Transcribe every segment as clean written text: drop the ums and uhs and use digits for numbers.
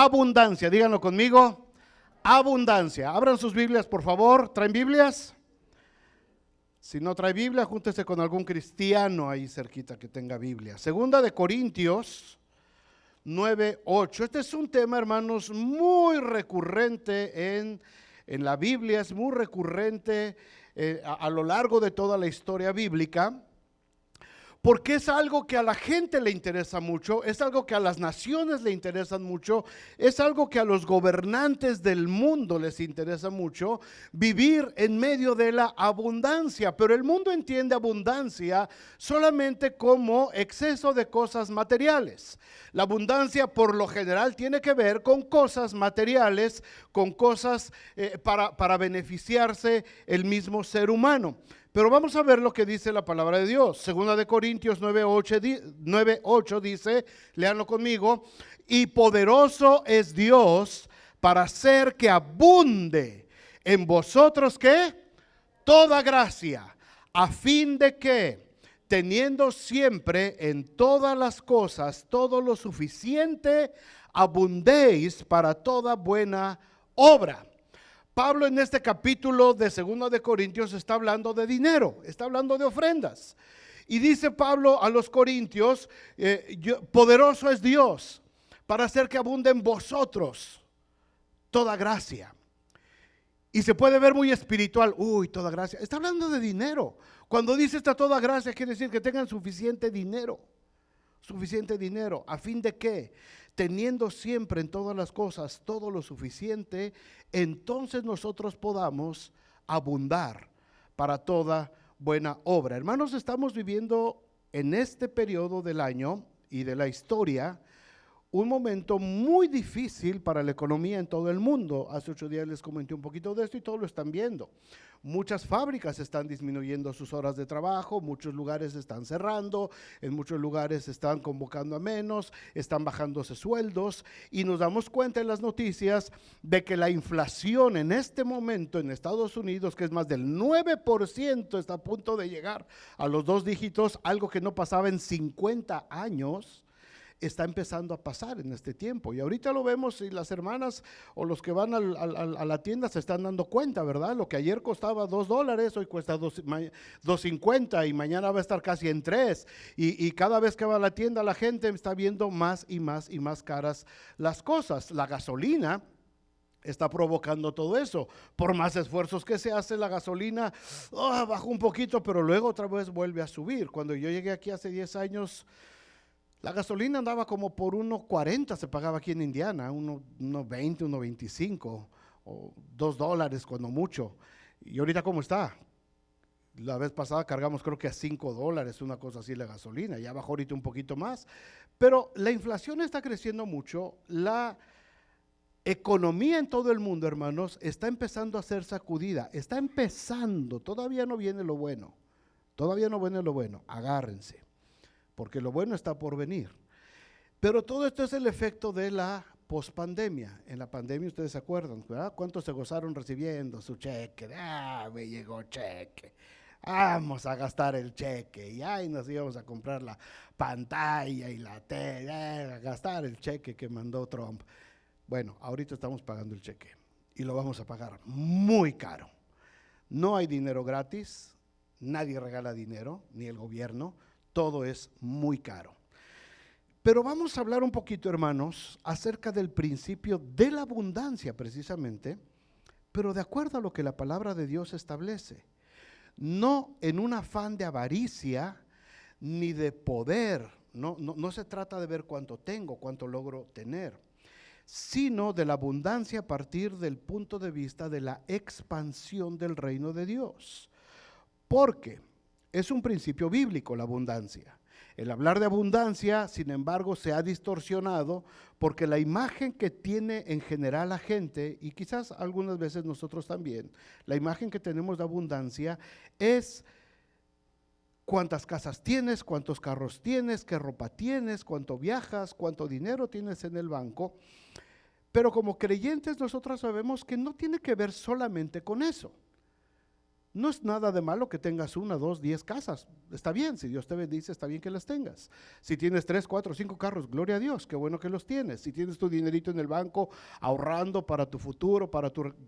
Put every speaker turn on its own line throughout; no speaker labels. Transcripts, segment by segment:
abundancia. Díganlo conmigo, abundancia. Abran sus Biblias, por favor. ¿Traen Biblias? Si no trae Biblia, júntese con algún cristiano ahí cerquita que tenga Biblia. Segunda de Corintios 9:8. Este es un tema, hermanos, muy recurrente en la Biblia, es muy recurrente a lo largo de toda la historia bíblica, porque es algo que a la gente le interesa mucho, es algo que a las naciones le interesan mucho, es algo que a los gobernantes del mundo les interesa mucho, vivir en medio de la abundancia. Pero el mundo entiende abundancia solamente como exceso de cosas materiales. La abundancia por lo general tiene que ver con cosas materiales, con cosas para beneficiarse el mismo ser humano. Pero vamos a ver lo que dice la palabra de Dios. Segunda de Corintios 9:8 dice, léanlo conmigo, y poderoso es Dios para hacer que abunde en vosotros, ¿qué? Toda gracia, a fin de que, teniendo siempre en todas las cosas todo lo suficiente, abundéis para toda buena obra. Pablo en este capítulo de 2 de Corintios está hablando de dinero, está hablando de ofrendas. Y dice Pablo a los corintios, poderoso es Dios para hacer que abunde en vosotros toda gracia. Y se puede ver muy espiritual, toda gracia. Está hablando de dinero. Cuando dice esta toda gracia, quiere decir que tengan suficiente dinero, ¿a fin de qué? Teniendo siempre en todas las cosas todo lo suficiente, entonces nosotros podamos abundar para toda buena obra. Hermanos, estamos viviendo en este periodo del año y de la historia un momento muy difícil para la economía en todo el mundo. Hace 8 días les comenté un poquito de esto y todos lo están viendo. Muchas fábricas están disminuyendo sus horas de trabajo, muchos lugares están cerrando, en muchos lugares están convocando a menos, están bajándose sueldos, y nos damos cuenta en las noticias de que la inflación en este momento en Estados Unidos, que es más del 9%, está a punto de llegar a los 2 dígitos, algo que no pasaba en 50 años. Está empezando a pasar en este tiempo, y ahorita lo vemos, y las hermanas o los que van a la tienda se están dando cuenta, ¿verdad? Lo que ayer costaba $2, hoy cuesta $2.50, y mañana va a estar casi en 3, y cada vez que va a la tienda la gente está viendo más y más y más caras las cosas. La gasolina está provocando todo eso. Por más esfuerzos que se hace, la gasolina bajó un poquito, pero luego otra vez vuelve a subir. Cuando yo llegué aquí hace 10 años, la gasolina andaba como por 1.40, se pagaba aquí en Indiana, 1.20, 1.25, o $2 cuando mucho. Y ahorita, ¿cómo está? La vez pasada cargamos creo que a $5, una cosa así, la gasolina. Ya bajó ahorita un poquito más. Pero la inflación está creciendo mucho. La economía en todo el mundo, hermanos, está empezando a ser sacudida. Está empezando, todavía no viene lo bueno. Agárrense, porque lo bueno está por venir. Pero todo esto es el efecto de la pospandemia. En la pandemia, ustedes se acuerdan, ¿verdad? ¿Cuántos se gozaron recibiendo su cheque? Me llegó cheque, vamos a gastar el cheque, y ahí nos íbamos a comprar la pantalla y la tele, a gastar el cheque que mandó Trump. Bueno, ahorita estamos pagando el cheque, y lo vamos a pagar muy caro. No hay dinero gratis, nadie regala dinero, ni el gobierno. Todo es muy caro. Pero vamos a hablar un poquito, hermanos, acerca del principio de la abundancia precisamente, pero de acuerdo a lo que la palabra de Dios establece. No en un afán de avaricia ni de poder, no se trata de ver cuánto tengo, cuánto logro tener, sino de la abundancia a partir del punto de vista de la expansión del reino de Dios. Porque es un principio bíblico la abundancia. El hablar de abundancia, sin embargo, se ha distorsionado porque la imagen que tiene en general la gente, y quizás algunas veces nosotros también, la imagen que tenemos de abundancia es cuántas casas tienes, cuántos carros tienes, qué ropa tienes, cuánto viajas, cuánto dinero tienes en el banco. Pero como creyentes nosotros sabemos que no tiene que ver solamente con eso. No es nada de malo que tengas 1, 2, 10 casas. Está bien, si Dios te bendice, está bien que las tengas. Si tienes 3, 4, 5 carros, gloria a Dios, qué bueno que los tienes. Si tienes tu dinerito en el banco ahorrando para tu futuro,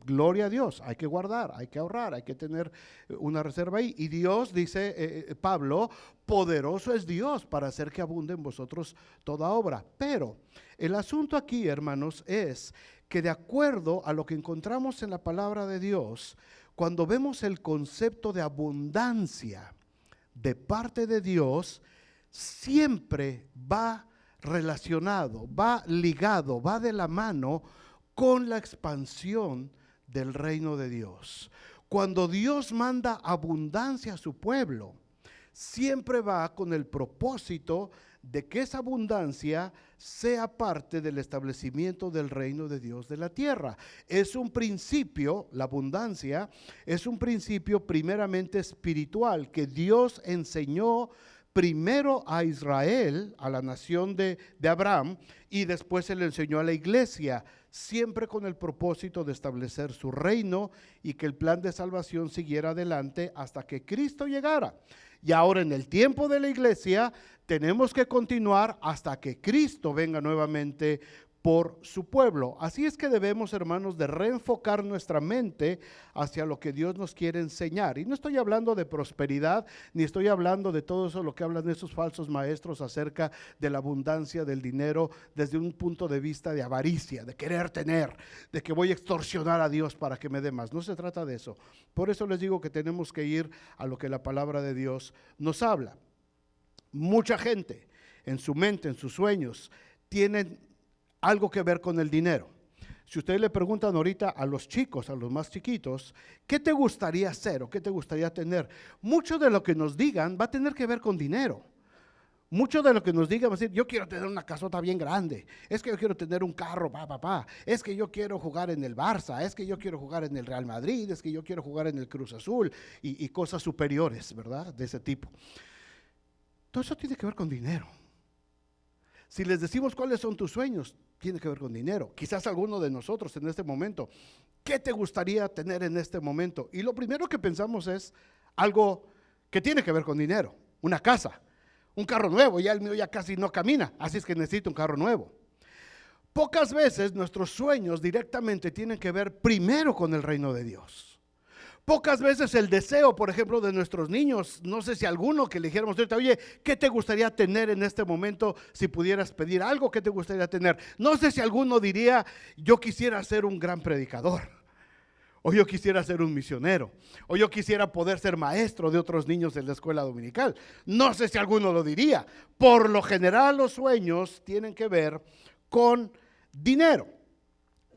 gloria a Dios. Hay que guardar, hay que ahorrar, hay que tener una reserva ahí. Y Dios, dice Pablo, poderoso es Dios para hacer que abunde en vosotros toda obra. Pero el asunto aquí, hermanos, es que de acuerdo a lo que encontramos en la palabra de Dios, cuando vemos el concepto de abundancia de parte de Dios, siempre va relacionado, va ligado, va de la mano con la expansión del reino de Dios. Cuando Dios manda abundancia a su pueblo, siempre va con el propósito de que esa abundancia sea parte del establecimiento del reino de Dios de la tierra. Es un principio, la abundancia es un principio primeramente espiritual que Dios enseñó primero a Israel, a la nación de Abraham, y después se le enseñó a la iglesia, siempre con el propósito de establecer su reino y que el plan de salvación siguiera adelante hasta que Cristo llegara. Y ahora en el tiempo de la iglesia tenemos que continuar hasta que Cristo venga nuevamente por su pueblo. Así es que debemos, hermanos, de reenfocar nuestra mente hacia lo que Dios nos quiere enseñar. Y no estoy hablando de prosperidad, ni estoy hablando de todo eso lo que hablan esos falsos maestros acerca de la abundancia del dinero desde un punto de vista de avaricia, de querer tener, de que voy a extorsionar a Dios para que me dé más. No se trata de eso. Por eso les digo que tenemos que ir a lo que la palabra de Dios nos habla. Mucha gente en su mente, en sus sueños, tienen algo que ver con el dinero. Si ustedes le preguntan ahorita a los chicos, a los más chiquitos, ¿qué te gustaría hacer o qué te gustaría tener? Mucho de lo que nos digan va a tener que ver con dinero. Mucho de lo que nos digan va a decir, yo quiero tener una casota bien grande, es que yo quiero tener un carro, es que yo quiero jugar en el Barça, es que yo quiero jugar en el Real Madrid, es que yo quiero jugar en el Cruz Azul y cosas superiores, ¿verdad? De ese tipo. Todo eso tiene que ver con dinero. Si les decimos cuáles son tus sueños, tiene que ver con dinero. Quizás alguno de nosotros en este momento, ¿qué te gustaría tener en este momento? Y lo primero que pensamos es algo que tiene que ver con dinero, una casa, un carro nuevo. Ya el mío ya casi no camina, así es que necesito un carro nuevo. Pocas veces nuestros sueños directamente tienen que ver primero con el reino de Dios. Pocas veces el deseo, por ejemplo, de nuestros niños, no sé si alguno que le dijéramos ahorita, oye, ¿qué te gustaría tener en este momento si pudieras pedir algo? ¿Qué te gustaría tener? No sé si alguno diría, yo quisiera ser un gran predicador, o yo quisiera ser un misionero, o yo quisiera poder ser maestro de otros niños en la escuela dominical. No sé si alguno lo diría. Por lo general los sueños tienen que ver con dinero.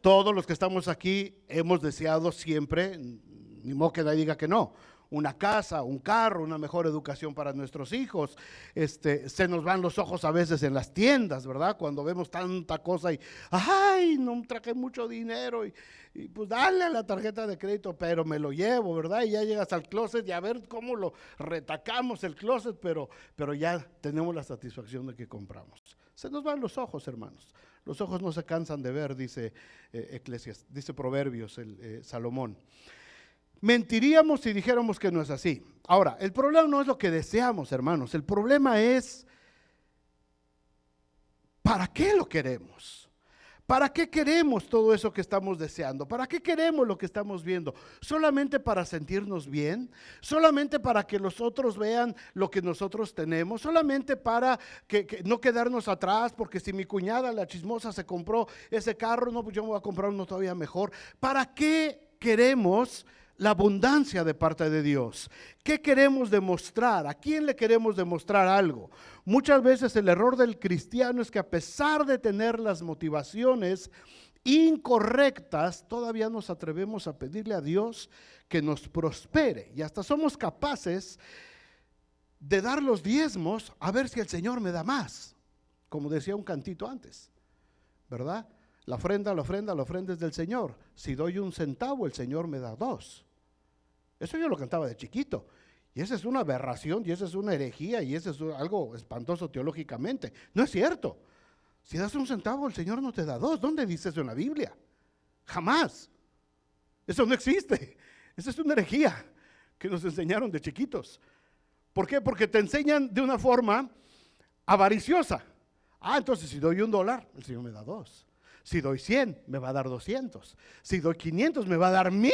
Todos los que estamos aquí hemos deseado siempre, ni modo que nadie diga que no, una casa, un carro, una mejor educación para nuestros hijos. Se nos van los ojos a veces en las tiendas, ¿verdad? Cuando vemos tanta cosa y, ay, no traje mucho dinero y pues dale a la tarjeta de crédito, pero me lo llevo, ¿verdad? Y ya llegas al closet y a ver cómo lo retacamos el closet, pero ya tenemos la satisfacción de que compramos. Se nos van los ojos, hermanos. Los ojos no se cansan de ver, dice dice Proverbios, Salomón. Mentiríamos si dijéramos que no es así. Ahora, el problema no es lo que deseamos, hermanos. El problema es, ¿para qué lo queremos? ¿Para qué queremos todo eso que estamos deseando? ¿Para qué queremos lo que estamos viendo? ¿Solamente para sentirnos bien? ¿Solamente para que los otros vean lo que nosotros tenemos? ¿Solamente para que no quedarnos atrás? Porque si mi cuñada, la chismosa, se compró ese carro, no, pues yo me voy a comprar uno todavía mejor. ¿Para qué queremos la abundancia de parte de Dios? ¿Qué queremos demostrar? ¿A quién le queremos demostrar algo? Muchas veces el error del cristiano es que a pesar de tener las motivaciones incorrectas, todavía nos atrevemos a pedirle a Dios que nos prospere y hasta somos capaces de dar los diezmos a ver si el Señor me da más, como decía un cantito antes, ¿verdad? La ofrenda es del Señor. Si doy 1 centavo, el Señor me da 2. Eso yo lo cantaba de chiquito. Y esa es una aberración, y esa es una herejía, y eso es algo espantoso teológicamente. No es cierto. Si das 1 centavo, el Señor no te da 2. ¿Dónde dice eso en la Biblia? Jamás. Eso no existe. Esa es una herejía. que nos enseñaron de chiquitos. ¿Por qué? Porque te enseñan de una forma avariciosa. Entonces si doy $1, el Señor me da 2. Si doy 100, me va a dar 200. Si doy 500, me va a dar 1000.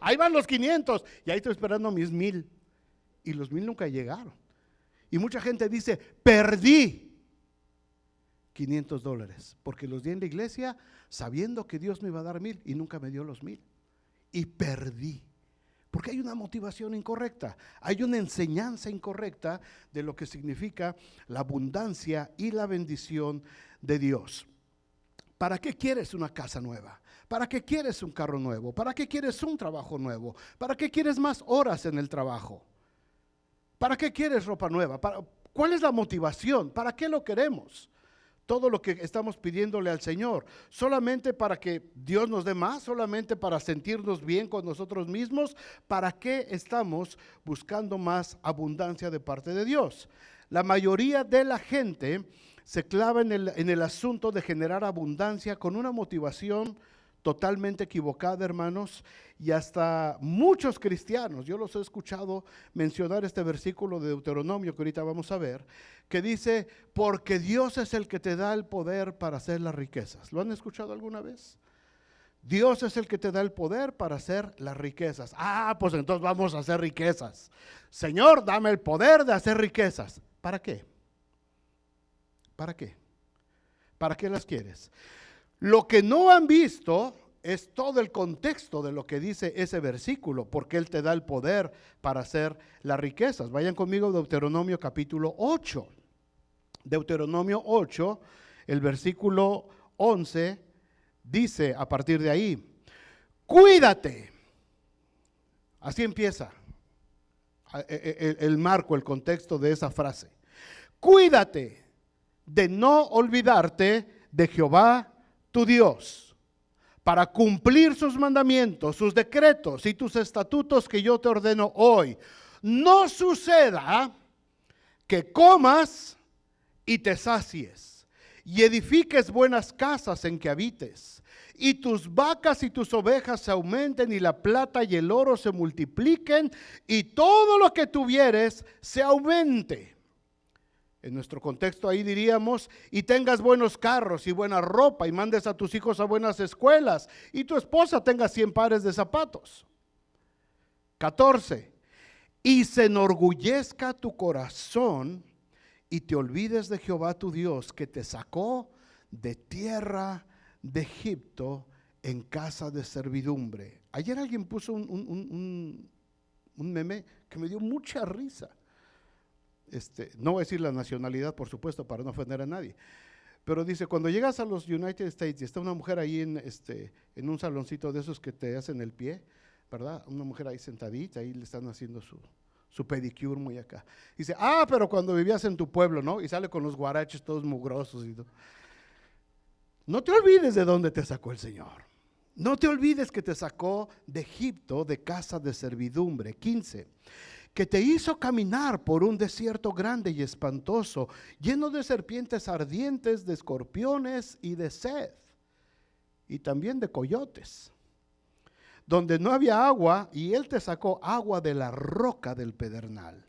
Ahí van los 500. Y ahí estoy esperando mis 1000. Y los 1000 nunca llegaron. Y mucha gente dice, perdí $500 porque los di en la iglesia sabiendo que Dios me iba a dar 1000 y nunca me dio los 1000. Y perdí. Porque hay una motivación incorrecta, hay una enseñanza incorrecta de lo que significa la abundancia y la bendición de Dios. ¿Para qué quieres una casa nueva? ¿Para qué quieres un carro nuevo? ¿Para qué quieres un trabajo nuevo? ¿Para qué quieres más horas en el trabajo? ¿Para qué quieres ropa nueva? ¿Cuál es la motivación? ¿Para qué lo queremos? Todo lo que estamos pidiéndole al Señor, solamente para que Dios nos dé más, solamente para sentirnos bien con nosotros mismos. ¿Para qué estamos buscando más abundancia de parte de Dios? La mayoría de la gente se clava en el asunto de generar abundancia con una motivación totalmente equivocada, hermanos, y hasta muchos cristianos, yo los he escuchado mencionar este versículo de Deuteronomio que ahorita vamos a ver, que dice, porque Dios es el que te da el poder para hacer las riquezas. ¿Lo han escuchado alguna vez? Dios es el que te da el poder para hacer las riquezas. Pues entonces vamos a hacer riquezas. Señor, dame el poder de hacer riquezas. ¿Para qué? ¿Para qué? ¿Para qué las quieres? Lo que no han visto es todo el contexto de lo que dice ese versículo, porque Él te da el poder para hacer las riquezas. Vayan conmigo a Deuteronomio capítulo 8. Deuteronomio 8, el versículo 11, dice a partir de ahí, cuídate. Así empieza el marco, el contexto de esa frase. Cuídate de no olvidarte de Jehová tu Dios, para cumplir sus mandamientos, sus decretos y tus estatutos que yo te ordeno hoy. No suceda que comas y te sacies, y edifiques buenas casas en que habites, y tus vacas y tus ovejas se aumenten, y la plata y el oro se multipliquen, y todo lo que tuvieres se aumente. En nuestro contexto ahí diríamos, y tengas buenos carros y buena ropa, y mandes a tus hijos a buenas escuelas, y tu esposa tenga 100 pares de zapatos. 14. Y se enorgullezca tu corazón, y te olvides de Jehová tu Dios, que te sacó de tierra de Egipto en casa de servidumbre. Ayer alguien puso un meme que me dio mucha risa. No voy a decir la nacionalidad, por supuesto, para no ofender a nadie, pero dice, cuando llegas a los United States y está una mujer ahí en un saloncito de esos que te hacen el pie, ¿verdad? Una mujer ahí sentadita, ahí le están haciendo su pedicure muy acá. Dice, pero cuando vivías en tu pueblo, ¿no? Y sale con los guaraches todos mugrosos y todo. No te olvides de dónde te sacó el Señor. No te olvides que te sacó de Egipto, de casa de servidumbre. 15. Que te hizo caminar por un desierto grande y espantoso, lleno de serpientes ardientes, de escorpiones y de sed, y también de coyotes, donde no había agua, y Él te sacó agua de la roca del pedernal,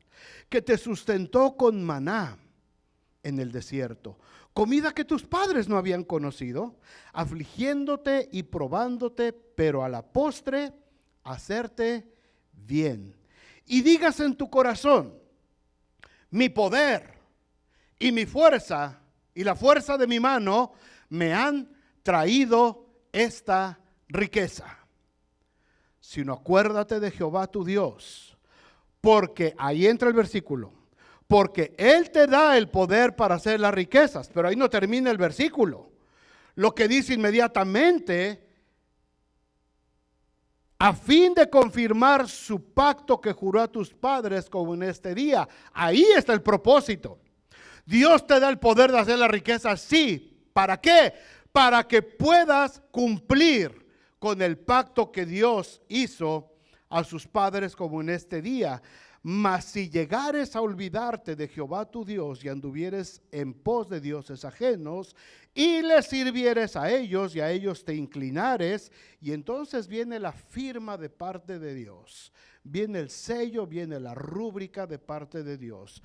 que te sustentó con maná en el desierto, comida que tus padres no habían conocido, afligiéndote y probándote, pero a la postre hacerte bien. Y digas en tu corazón, mi poder y mi fuerza y la fuerza de mi mano me han traído esta riqueza. Sino acuérdate de Jehová tu Dios, porque ahí entra el versículo, porque Él te da el poder para hacer las riquezas, pero ahí no termina el versículo. Lo que dice inmediatamente, a fin de confirmar su pacto que juró a tus padres como en este día. Ahí está el propósito. Dios te da el poder de hacer la riqueza, sí. ¿Para qué? Para que puedas cumplir con el pacto que Dios hizo a sus padres como en este día. Mas si llegares a olvidarte de Jehová tu Dios y anduvieres en pos de dioses ajenos y les sirvieres a ellos y a ellos te inclinares, y entonces viene la firma de parte de Dios, viene el sello, viene la rúbrica de parte de Dios.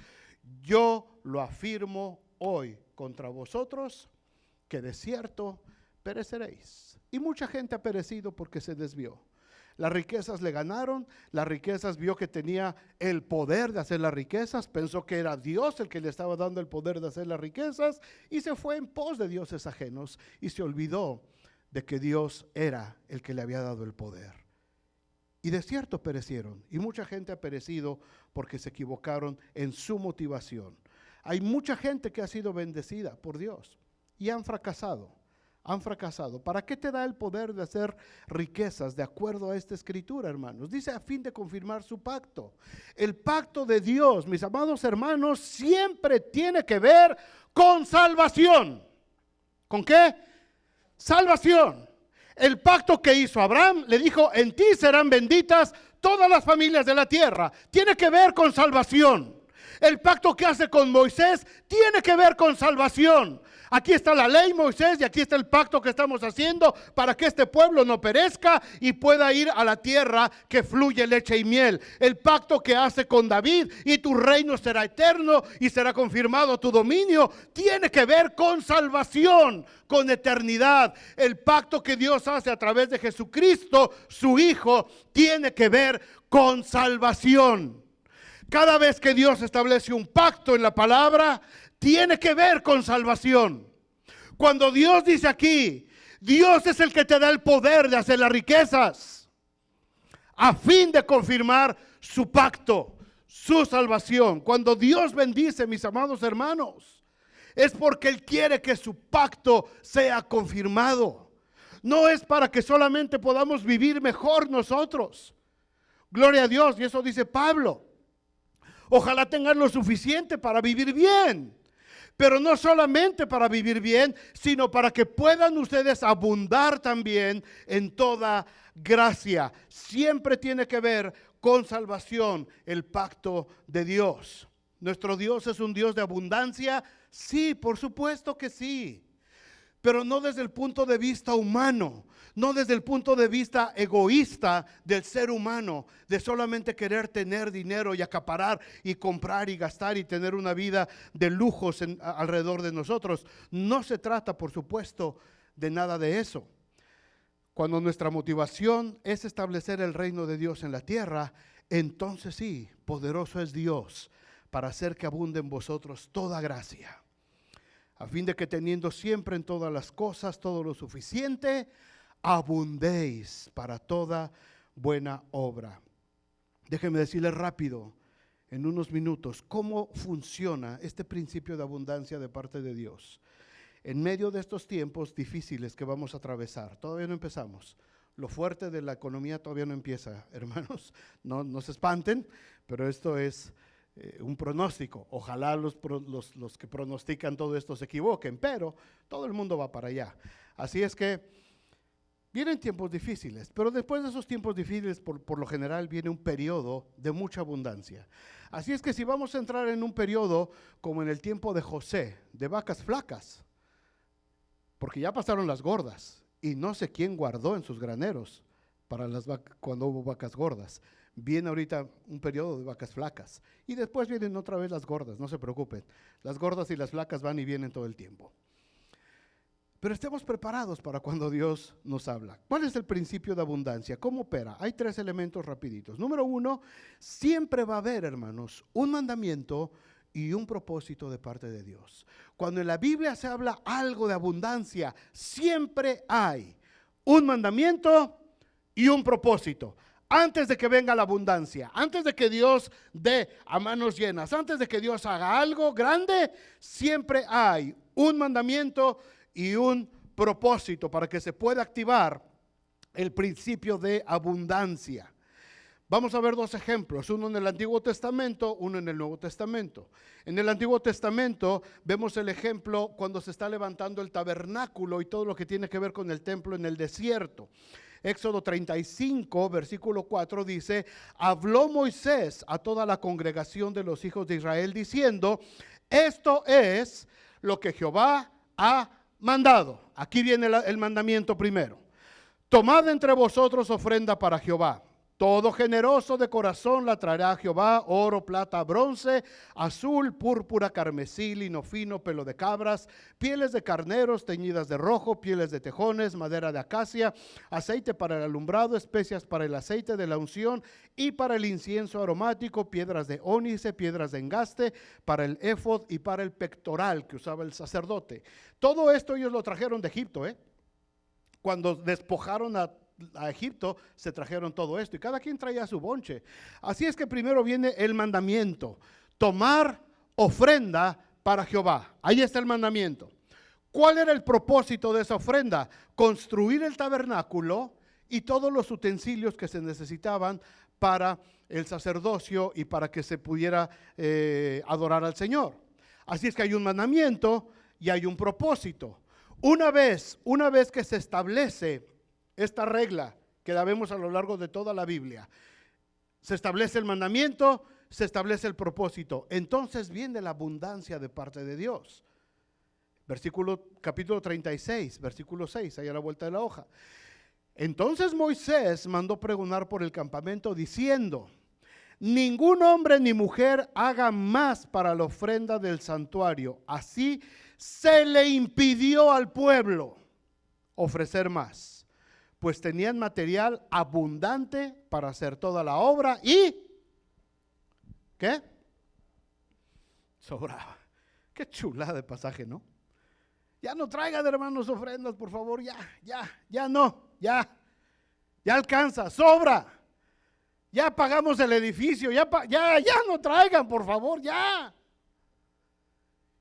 Yo lo afirmo hoy contra vosotros, que de cierto pereceréis. Y mucha gente ha perecido porque se desvió. Las riquezas le ganaron, las riquezas vio que tenía el poder de hacer las riquezas, pensó que era Dios el que le estaba dando el poder de hacer las riquezas y se fue en pos de dioses ajenos y se olvidó de que Dios era el que le había dado el poder. Y de cierto perecieron, y mucha gente ha perecido porque se equivocaron en su motivación. Hay mucha gente que ha sido bendecida por Dios y han fracasado. ¿Para qué te da el poder de hacer riquezas de acuerdo a esta escritura, hermanos? Dice a fin de confirmar su pacto. El pacto de Dios, mis amados hermanos, siempre tiene que ver con salvación. ¿Con qué? Salvación. El pacto que hizo Abraham, le dijo, en ti serán benditas todas las familias de la tierra. Tiene que ver con salvación. El pacto que hace con Moisés tiene que ver con salvación. Aquí está la ley, Moisés, y aquí está el pacto que estamos haciendo para que este pueblo no perezca y pueda ir a la tierra que fluye leche y miel. El pacto que hace con David, y tu reino será eterno y será confirmado tu dominio, tiene que ver con salvación, con eternidad. El pacto que Dios hace a través de Jesucristo, su Hijo, tiene que ver con salvación. Cada vez que Dios establece un pacto en la palabra, tiene que ver con salvación. Cuando Dios dice aquí, Dios es el que te da el poder de hacer las riquezas, a fin de confirmar su pacto, su salvación. Cuando Dios bendice, mis amados hermanos, es porque Él quiere que su pacto sea confirmado. No es para que solamente podamos vivir mejor nosotros. Gloria a Dios, y eso dice Pablo. Ojalá tengan lo suficiente para vivir bien, pero no solamente para vivir bien, sino para que puedan ustedes abundar también en toda gracia. Siempre tiene que ver con salvación el pacto de Dios. ¿Nuestro Dios es un Dios de abundancia? Sí, por supuesto que sí. Pero no desde el punto de vista humano, no desde el punto de vista egoísta del ser humano, de solamente querer tener dinero y acaparar y comprar y gastar y tener una vida de lujos alrededor de nosotros. No se trata, por supuesto, de nada de eso. Cuando nuestra motivación es establecer el reino de Dios en la tierra, entonces sí, poderoso es Dios para hacer que abunde en vosotros toda gracia, a fin de que teniendo siempre en todas las cosas todo lo suficiente, abundéis para toda buena obra. Déjenme decirles rápido, en unos minutos, cómo funciona este principio de abundancia de parte de Dios. En medio de estos tiempos difíciles que vamos a atravesar, todavía no empezamos. Lo fuerte de la economía todavía no empieza, hermanos. No se espanten, pero esto es un pronóstico. Ojalá los que pronostican todo esto se equivoquen, pero todo el mundo va para allá. Así es que vienen tiempos difíciles, pero después de esos tiempos difíciles, por lo general, viene un periodo de mucha abundancia. Así es que si vamos a entrar en un periodo como en el tiempo de José, de vacas flacas, porque ya pasaron las gordas y no sé quién guardó en sus graneros para cuando hubo vacas gordas. Viene ahorita un periodo de vacas flacas y después vienen otra vez las gordas, no se preocupen. Las gordas y las flacas van y vienen todo el tiempo. Pero estemos preparados para cuando Dios nos habla. ¿Cuál es el principio de abundancia? ¿Cómo opera? Hay 3 elementos rapiditos. Número 1, siempre va a haber, hermanos, un mandamiento y un propósito de parte de Dios. Cuando en la Biblia se habla algo de abundancia, siempre hay un mandamiento y un propósito. Antes de que venga la abundancia, antes de que Dios dé a manos llenas, antes de que Dios haga algo grande, siempre hay un mandamiento y un propósito para que se pueda activar el principio de abundancia. Vamos a ver 2 ejemplos, uno en el Antiguo Testamento, uno en el Nuevo Testamento. En el Antiguo Testamento vemos el ejemplo cuando se está levantando el tabernáculo y todo lo que tiene que ver con el templo en el desierto. Éxodo 35, versículo 4 dice: habló Moisés a toda la congregación de los hijos de Israel diciendo: esto es lo que Jehová ha mandado. Aquí viene el mandamiento primero. Tomad entre vosotros ofrenda para Jehová. Todo generoso de corazón la traerá a Jehová: oro, plata, bronce, azul, púrpura, carmesí, lino fino, pelo de cabras, pieles de carneros teñidas de rojo, pieles de tejones, madera de acacia, aceite para el alumbrado, especias para el aceite de la unción y para el incienso aromático, piedras de ónice, piedras de engaste, para el éfod y para el pectoral que usaba el sacerdote. Todo esto ellos lo trajeron de Egipto, Cuando despojaron a Egipto, se trajeron todo esto y cada quien traía su bonche. Así es que primero viene el mandamiento: tomar ofrenda para Jehová. Ahí está el mandamiento. ¿Cuál era el propósito de esa ofrenda? Construir el tabernáculo y todos los utensilios que se necesitaban para el sacerdocio y para que se pudiera adorar al Señor. Así es que hay un mandamiento y hay un propósito. Una vez que se establece esta regla que la vemos a lo largo de toda la Biblia, se establece el mandamiento, se establece el propósito, entonces viene la abundancia de parte de Dios. Capítulo 36, versículo 6, ahí a la vuelta de la hoja. Entonces Moisés mandó pregonar por el campamento diciendo: ningún hombre ni mujer haga más para la ofrenda del santuario. Así se le impidió al pueblo ofrecer más, pues tenían material abundante para hacer toda la obra y ¿qué? Sobraba. Qué chulada de pasaje, ¿no? Ya no traigan, hermanos, ofrendas, por favor, ya alcanza, sobra. Ya pagamos el edificio, ya no traigan, por favor, ya.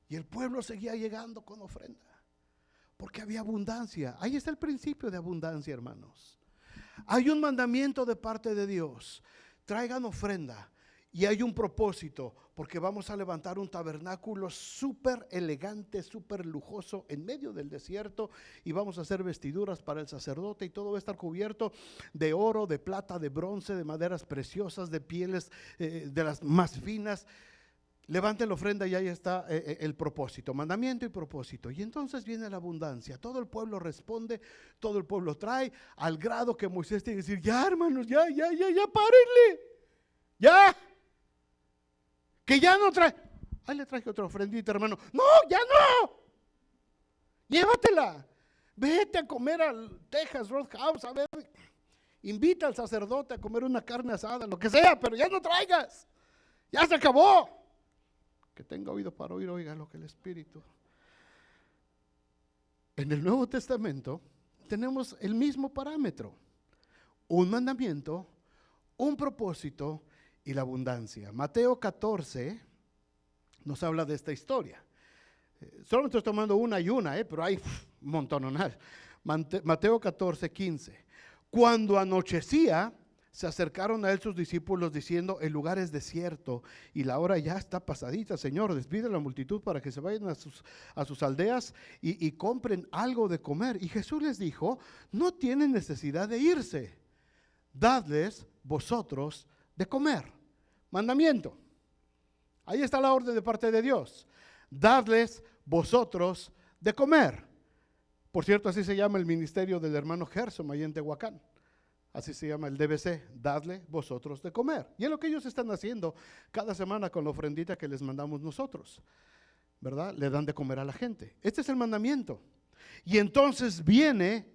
Y el pueblo seguía llegando con ofrenda, porque había abundancia. Ahí está el principio de abundancia, hermanos. Hay un mandamiento de parte de Dios: traigan ofrenda. Y hay un propósito, porque vamos a levantar un tabernáculo súper elegante, súper lujoso en medio del desierto, y vamos a hacer vestiduras para el sacerdote, y todo va a estar cubierto de oro, de plata, de bronce, de maderas preciosas, de pieles de las más finas. Levanten la ofrenda y ahí está el propósito, mandamiento y propósito. Y entonces viene la abundancia. Todo el pueblo responde, todo el pueblo trae, al grado que Moisés tiene que decir: ya, hermanos, ya, párenle, ya. Que ya no trae. Ahí le traje otra ofrendita, hermano. No, ya no. Llévatela. Vete a comer al Texas Roadhouse, a ver. Invita al sacerdote a comer una carne asada, lo que sea, pero ya no traigas. Ya se acabó. Que tenga oído para oír, oiga lo que el Espíritu. En el Nuevo Testamento tenemos el mismo parámetro: un mandamiento, un propósito y la abundancia. Mateo 14 nos habla de esta historia. Solo estoy tomando una y una, pero hay un montón. Mateo 14, 15. Cuando anochecía, se acercaron a él sus discípulos diciendo: el lugar es desierto y la hora ya está pasadita. Señor, despide a la multitud para que se vayan a sus aldeas y compren algo de comer. Y Jesús les dijo: no tienen necesidad de irse, dadles vosotros de comer. Mandamiento. Ahí está la orden de parte de Dios: dadles vosotros de comer. Por cierto, así se llama el ministerio del hermano Gerson ahí en Tehuacán. Así se llama el DBC: dadle vosotros de comer. Y es lo que ellos están haciendo cada semana con la ofrendita que les mandamos nosotros, ¿verdad? Le dan de comer a la gente. Este es el mandamiento. Y entonces viene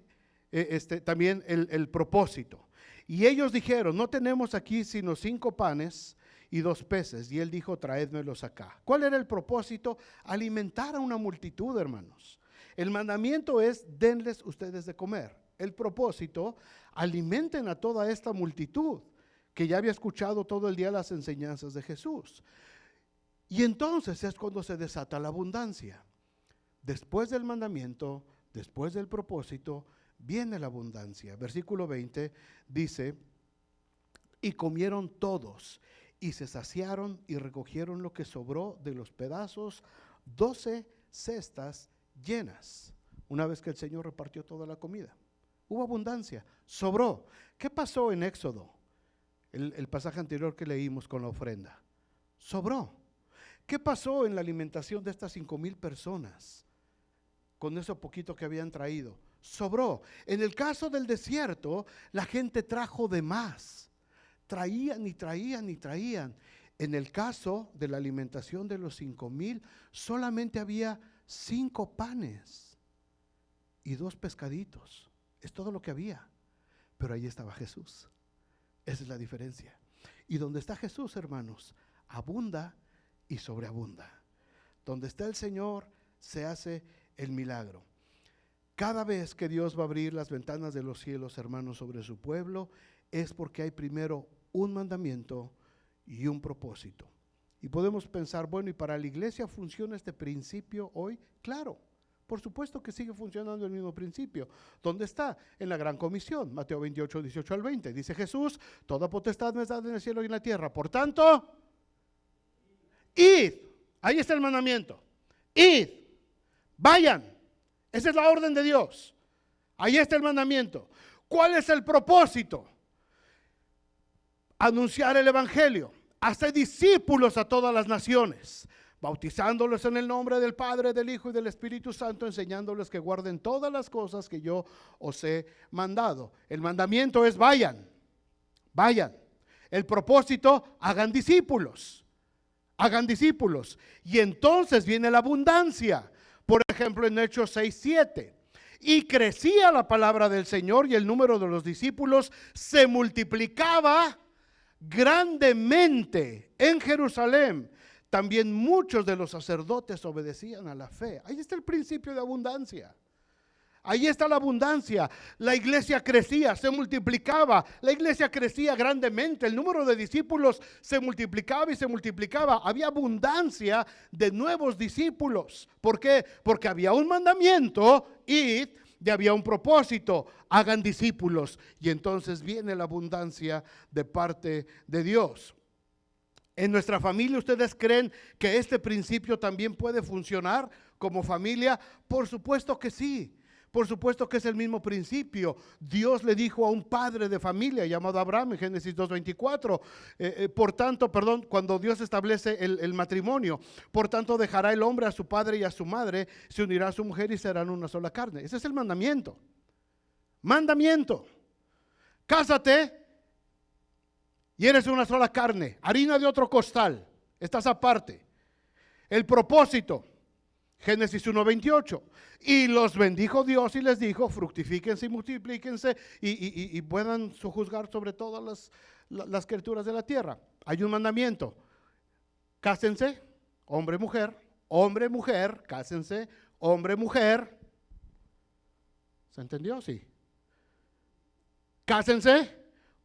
también el propósito. Y ellos dijeron: no tenemos aquí sino 5 panes y 2 peces. Y él dijo: traédmelos acá. ¿Cuál era el propósito? Alimentar a una multitud, hermanos. El mandamiento es: denles ustedes de comer. El propósito: alimenten a toda esta multitud que ya había escuchado todo el día las enseñanzas de Jesús. Y entonces es cuando se desata la abundancia. Después del mandamiento, después del propósito, viene la abundancia. Versículo 20 dice: y comieron todos y se saciaron y recogieron lo que sobró de los pedazos, 12 cestas llenas, una vez que el Señor repartió toda la comida. hubo abundancia, sobró. ¿Qué pasó en Éxodo? El pasaje anterior que leímos con la ofrenda. Sobró. ¿Qué pasó en la alimentación de estas 5,000 personas? Con eso poquito que habían traído. Sobró. En el caso del desierto, la gente trajo de más. Traían y traían y traían. En el caso de la alimentación de los 5,000, solamente había 5 panes y 2 pescaditos. Es todo lo que había. Pero ahí estaba Jesús. Esa es la diferencia. Y donde está Jesús, hermanos, abunda y sobreabunda. Donde está el Señor, se hace el milagro. Cada vez que Dios va a abrir las ventanas de los cielos, hermanos, sobre su pueblo, es porque hay primero un mandamiento y un propósito. Y podemos pensar, bueno, ¿y para la iglesia funciona este principio hoy? Claro, por supuesto que sigue funcionando el mismo principio. ¿Dónde está? En la gran comisión, Mateo 28, 18 al 20. Dice Jesús, toda potestad me es dada en el cielo y en la tierra. Por tanto, id. Ahí está el mandamiento. Id, vayan. Esa es la orden de Dios. Ahí está el mandamiento. ¿Cuál es el propósito? Anunciar el evangelio. Hacer discípulos a todas las naciones, bautizándolos en el nombre del Padre, del Hijo y del Espíritu Santo, enseñándoles que guarden todas las cosas que yo os he mandado. El mandamiento es vayan, vayan. El propósito, hagan discípulos. Hagan discípulos. Y entonces viene la abundancia. Por ejemplo, en Hechos 6:7. Y crecía la palabra del Señor y el número de los discípulos se multiplicaba grandemente en Jerusalén. También muchos de los sacerdotes obedecían a la fe. Ahí está el principio de abundancia. Ahí está la abundancia. La iglesia crecía, se multiplicaba. La iglesia crecía grandemente. El número de discípulos se multiplicaba y se multiplicaba. Había abundancia de nuevos discípulos. ¿Por qué? Porque había un mandamiento y había un propósito. Hagan discípulos. Y entonces viene la abundancia de parte de Dios. ¿En nuestra familia ustedes creen que este principio también puede funcionar como familia? Por supuesto que sí. Por supuesto que es el mismo principio. Dios le dijo a un padre de familia llamado Abraham en Génesis 2:24, cuando Dios establece el matrimonio, por tanto dejará el hombre a su padre y a su madre, se unirá a su mujer y serán una sola carne. Ese es el mandamiento. Mandamiento. Cásate y eres una sola carne, harina de otro costal, estás aparte. El propósito, Génesis 1:28, y los bendijo Dios y les dijo, fructifíquense y multiplíquense y puedan sojuzgar sobre todas las criaturas de la tierra. Hay un mandamiento, cásense, hombre, mujer, cásense, hombre, mujer. ¿Se entendió? Sí. Cásense,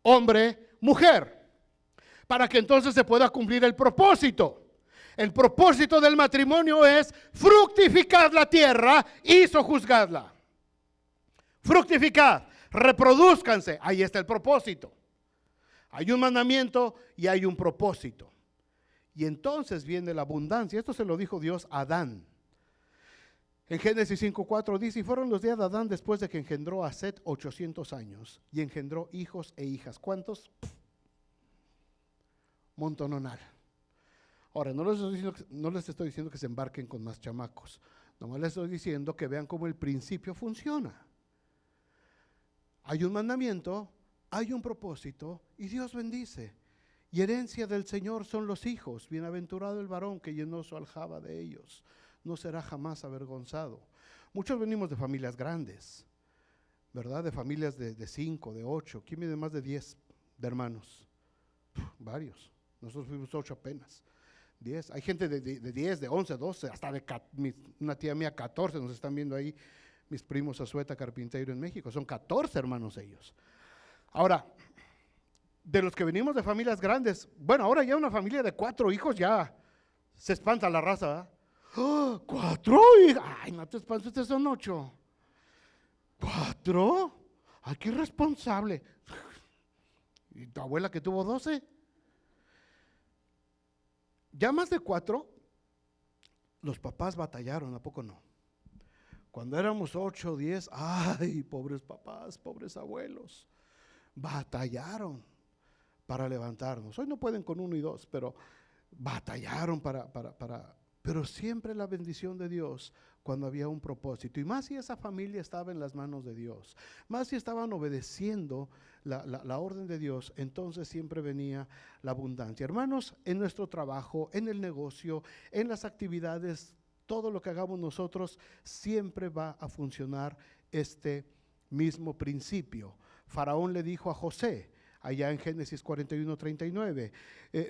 hombre, mujer, para que entonces se pueda cumplir el propósito. El propósito del matrimonio es fructificar la tierra y sojuzgarla. Fructificar, reproduzcanse, ahí está el propósito. Hay un mandamiento y hay un propósito. Y entonces viene la abundancia. Esto se lo dijo Dios a Adán. En Génesis 5:4 dice, y fueron los días de Adán después de que engendró a Set 800 años y engendró hijos e hijas. ¿Cuántos? Montononal. Ahora, no les estoy diciendo que se embarquen con más chamacos. Nomás les estoy diciendo que vean cómo el principio funciona. Hay un mandamiento, hay un propósito y Dios bendice. Y herencia del Señor son los hijos. Bienaventurado el varón que llenó su aljaba de ellos. No será jamás avergonzado. Muchos venimos de familias grandes, ¿verdad? De familias de 5, de 8. ¿Quién viene más de 10 de hermanos? Varios. Nosotros fuimos 8 apenas. 10. Hay gente de 10, de 11, 12, hasta una tía mía 14, nos están viendo ahí mis primos Azueta Carpintero en México. Son 14 hermanos ellos. Ahora, de los que venimos de familias grandes, bueno, ahora ya una familia de 4 hijos ya se espanta la raza, ¿verdad? ¡Oh, 4 hijos! ¡Ay, no te espantes, ustedes son 8! ¿4? ¡Ay, qué irresponsable! ¿Y tu abuela que tuvo 12? Ya más de 4, los papás batallaron, ¿a poco no? Cuando éramos 8 o 10, ay, pobres papás, pobres abuelos, batallaron para levantarnos. Hoy no pueden con 1 y 2, pero batallaron pero siempre la bendición de Dios cuando había un propósito. Y más si esa familia estaba en las manos de Dios, más si estaban obedeciendo la orden de Dios, entonces siempre venía la abundancia. Hermanos, en nuestro trabajo, en el negocio, en las actividades, todo lo que hagamos nosotros, siempre va a funcionar este mismo principio. Faraón le dijo a José, allá en Génesis 41:39,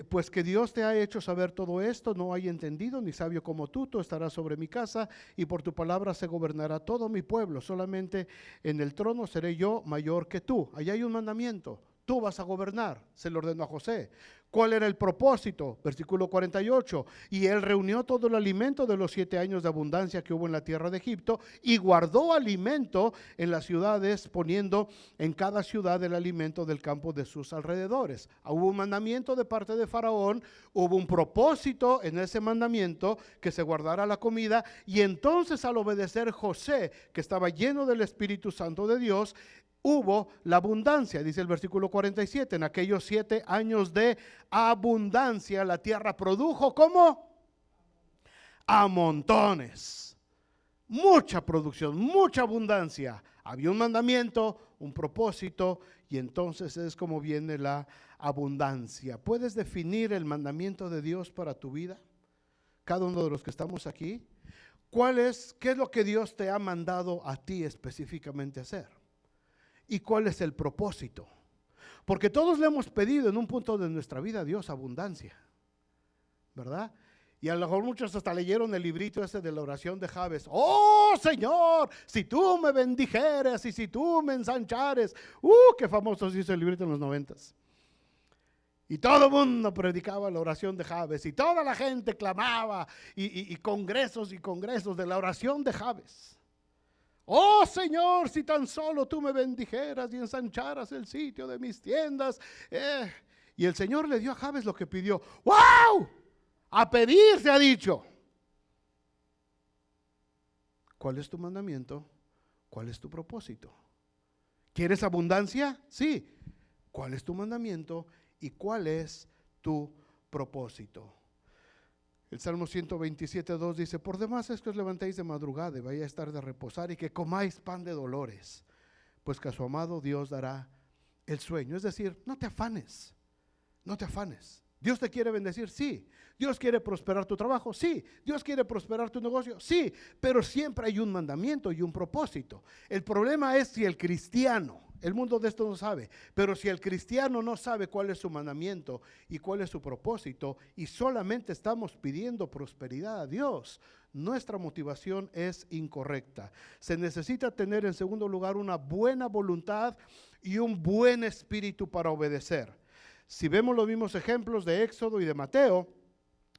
pues que Dios te ha hecho saber todo esto, no hay entendido ni sabio como tú estarás sobre mi casa y por tu palabra se gobernará todo mi pueblo, solamente en el trono seré yo mayor que tú. Allá hay un mandamiento, tú vas a gobernar, se lo ordenó a José. ¿Cuál era el propósito? Versículo 48, y él reunió todo el alimento de los 7 años de abundancia que hubo en la tierra de Egipto y guardó alimento en las ciudades, poniendo en cada ciudad el alimento del campo de sus alrededores. Hubo un mandamiento de parte de Faraón, hubo un propósito en ese mandamiento que se guardara la comida, y entonces al obedecer José, que estaba lleno del Espíritu Santo de Dios, hubo la abundancia. Dice el versículo 47, en aquellos 7 años de abundancia la tierra produjo ¿cómo? A montones, mucha producción, mucha abundancia. Había un mandamiento, un propósito, y entonces es como viene la abundancia. ¿Puedes definir el mandamiento de Dios para tu vida? Cada uno de los que estamos aquí, ¿qué es lo que Dios te ha mandado a ti específicamente hacer? ¿Y cuál es el propósito? Porque todos le hemos pedido en un punto de nuestra vida a Dios abundancia, ¿verdad? Y a lo mejor muchos hasta leyeron el librito ese de la oración de Jabes. Oh Señor, si tú me bendijeres y si tú me ensanchares. Qué famoso se hizo el librito en los 90s. Y todo el mundo predicaba la oración de Jabes y toda la gente clamaba y congresos y congresos de la oración de Jabes. Oh Señor, si tan solo tú me bendijeras y ensancharas el sitio de mis tiendas. Y el Señor le dio a Jabes lo que pidió. ¡Wow! A pedir se ha dicho. ¿Cuál es tu mandamiento? ¿Cuál es tu propósito? ¿Quieres abundancia? Sí. ¿Cuál es tu mandamiento y cuál es tu propósito? El Salmo 127:2 dice, por demás es que os levantéis de madrugada y vaya a estar de reposar y que comáis pan de dolores, pues que a su amado Dios dará el sueño. Es decir, no te afanes, no te afanes. Dios te quiere bendecir, sí. Dios quiere prosperar tu trabajo, sí. Dios quiere prosperar tu negocio, sí. Pero siempre hay un mandamiento y un propósito. El problema es si el cristiano, el mundo de esto no sabe, pero si el cristiano no sabe cuál es su mandamiento y cuál es su propósito y solamente estamos pidiendo prosperidad a Dios, nuestra motivación es incorrecta. Se necesita tener en segundo lugar una buena voluntad y un buen espíritu para obedecer. Si vemos los mismos ejemplos de Éxodo y de Mateo,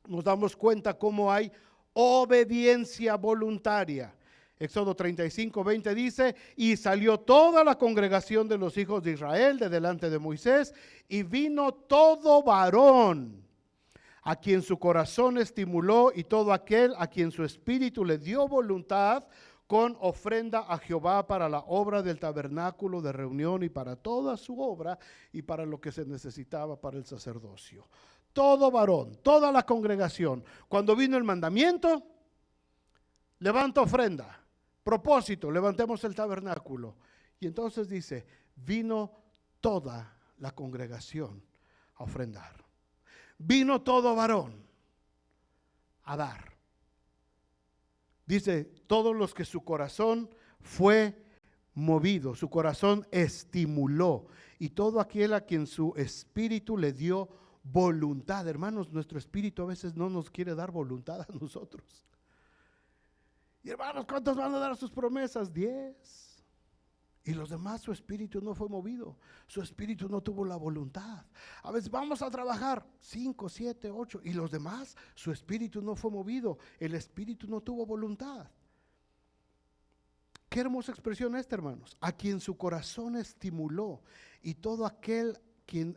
nos damos cuenta cómo hay obediencia voluntaria. Éxodo 35:20 dice, y salió toda la congregación de los hijos de Israel de delante de Moisés, y vino todo varón a quien su corazón estimuló y todo aquel a quien su espíritu le dio voluntad, con ofrenda a Jehová para la obra del tabernáculo de reunión y para toda su obra y para lo que se necesitaba para el sacerdocio. Todo varón, toda la congregación. Cuando vino el mandamiento, levanta ofrenda. Propósito, levantemos el tabernáculo. Y entonces dice, vino toda la congregación a ofrendar. Vino todo varón a dar. Dice, todos los que su corazón fue movido, su corazón estimuló, y todo aquel a quien su espíritu le dio voluntad. Hermanos, nuestro espíritu a veces no nos quiere dar voluntad a nosotros. Y hermanos, ¿cuántos van a dar sus promesas? 10. Y los demás su espíritu no fue movido, su espíritu no tuvo la voluntad. A veces vamos a trabajar 5, 7, 8 y los demás su espíritu no fue movido, el espíritu no tuvo voluntad. Qué hermosa expresión esta, hermanos. A quien su corazón estimuló y todo aquel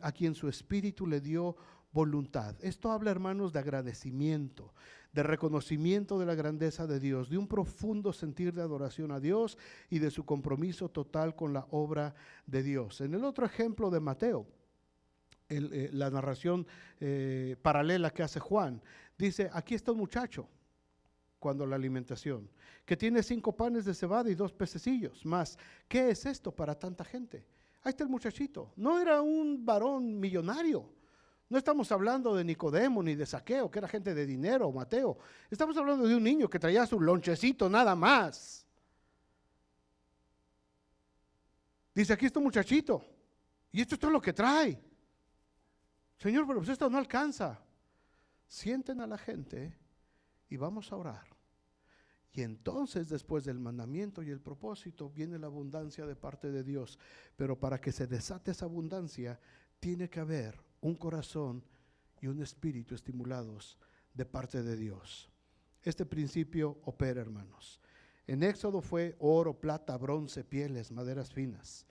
a quien su espíritu le dio voluntad. Esto habla, hermanos, de agradecimiento, de reconocimiento de la grandeza de Dios, de un profundo sentir de adoración a Dios y de su compromiso total con la obra de Dios. En el otro ejemplo de Mateo, la narración paralela que hace Juan, dice, aquí está un muchacho, cuando la alimentación, que tiene 5 panes de cebada y 2 pececillos más. ¿Qué es esto para tanta gente? Ahí está el muchachito. No era un varón millonario. No estamos hablando de Nicodemo ni de Zaqueo, que era gente de dinero, Mateo. Estamos hablando de un niño que traía su lonchecito nada más. Dice, aquí está un muchachito. Y esto es todo lo que trae. Señor, pero pues esto no alcanza. Sienten a la gente y vamos a orar. Y entonces, después del mandamiento y el propósito, viene la abundancia de parte de Dios. Pero para que se desate esa abundancia, tiene que haber un corazón y un espíritu estimulados de parte de Dios. Este principio opera, hermanos. En Éxodo fue oro, plata, bronce, pieles, maderas finas.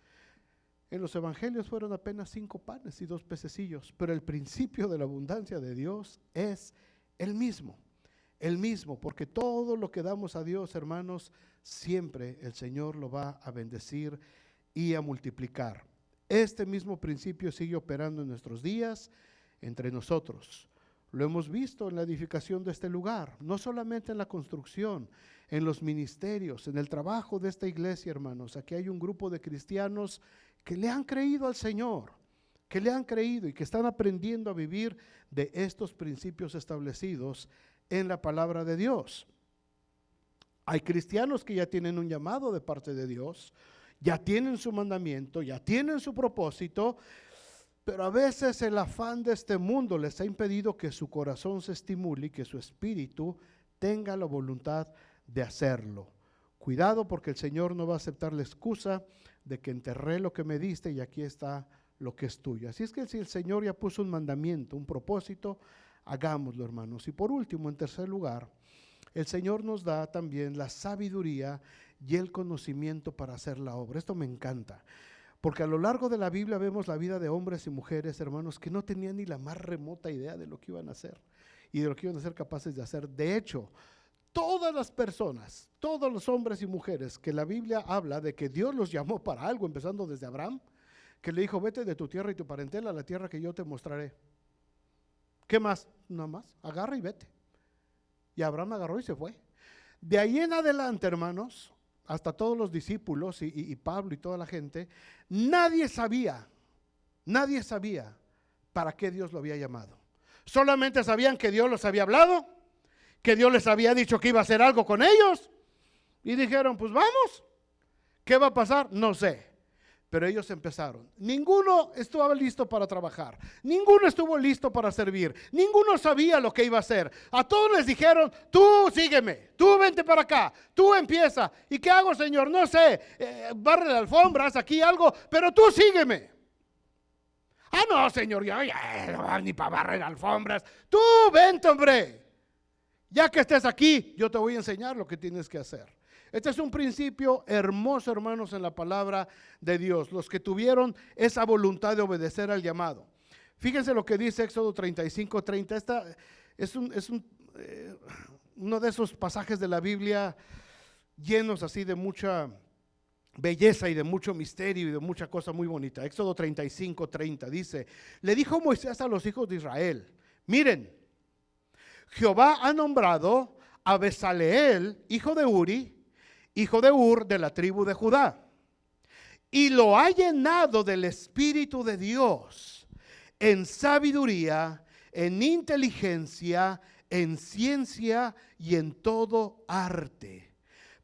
En los evangelios fueron apenas 5 panes y 2 pececillos, pero el principio de la abundancia de Dios es el mismo, porque todo lo que damos a Dios, hermanos, siempre el Señor lo va a bendecir y a multiplicar. Este mismo principio sigue operando en nuestros días entre nosotros. Lo hemos visto en la edificación de este lugar, no solamente en la construcción, en los ministerios, en el trabajo de esta iglesia, hermanos. Aquí hay un grupo de cristianos que le han creído al Señor, que le han creído y que están aprendiendo a vivir de estos principios establecidos en la palabra de Dios. Hay cristianos que ya tienen un llamado de parte de Dios, ya tienen su mandamiento, ya tienen su propósito, pero a veces el afán de este mundo les ha impedido que su corazón se estimule y que su espíritu tenga la voluntad de hacerlo. Cuidado, porque el Señor no va a aceptar la excusa de que enterré lo que me diste y aquí está lo que es tuyo. Así es que si el Señor ya puso un mandamiento, un propósito, hagámoslo, hermanos. Y por último, en tercer lugar, el Señor nos da también la sabiduría y el conocimiento para hacer la obra. Esto me encanta, porque a lo largo de la Biblia vemos la vida de hombres y mujeres, hermanos, que no tenían ni la más remota idea de lo que iban a hacer y de lo que iban a ser capaces de hacer. De hecho, todas las personas, todos los hombres y mujeres que la Biblia habla de que Dios los llamó para algo, empezando desde Abraham, que le dijo, vete de tu tierra y tu parentela a la tierra que yo te mostraré. ¿Qué más? Nada más, agarra y vete. Y Abraham agarró y se fue. De ahí en adelante, hermanos, hasta todos los discípulos y Pablo y toda la gente, nadie sabía para qué Dios lo había llamado. Solamente sabían que Dios los había hablado, que Dios les había dicho que iba a hacer algo con ellos, y dijeron, pues vamos, ¿qué va a pasar? No sé. Pero ellos empezaron. Ninguno estuvo listo para trabajar, ninguno estuvo listo para servir, ninguno sabía lo que iba a hacer. A todos les dijeron, tú sígueme, tú vente para acá, tú empieza. ¿Y qué hago, Señor? No sé, barre las alfombras, aquí algo, pero tú sígueme. Ah, no, Señor, ya no, ni para barrer alfombras. Tú vente, hombre. Ya que estés aquí, yo te voy a enseñar lo que tienes que hacer. Este es un principio hermoso, hermanos, en la palabra de Dios. Los que tuvieron esa voluntad de obedecer al llamado. Fíjense lo que dice Éxodo 35:30. Esta es uno de esos pasajes de la Biblia llenos así de mucha belleza y de mucho misterio y de mucha cosa muy bonita. Éxodo 35:30 dice, le dijo Moisés a los hijos de Israel, miren, Jehová ha nombrado a Bezaleel, hijo de Uri, hijo de Ur, de la tribu de Judá, y lo ha llenado del Espíritu de Dios, en sabiduría, en inteligencia, en ciencia y en todo arte,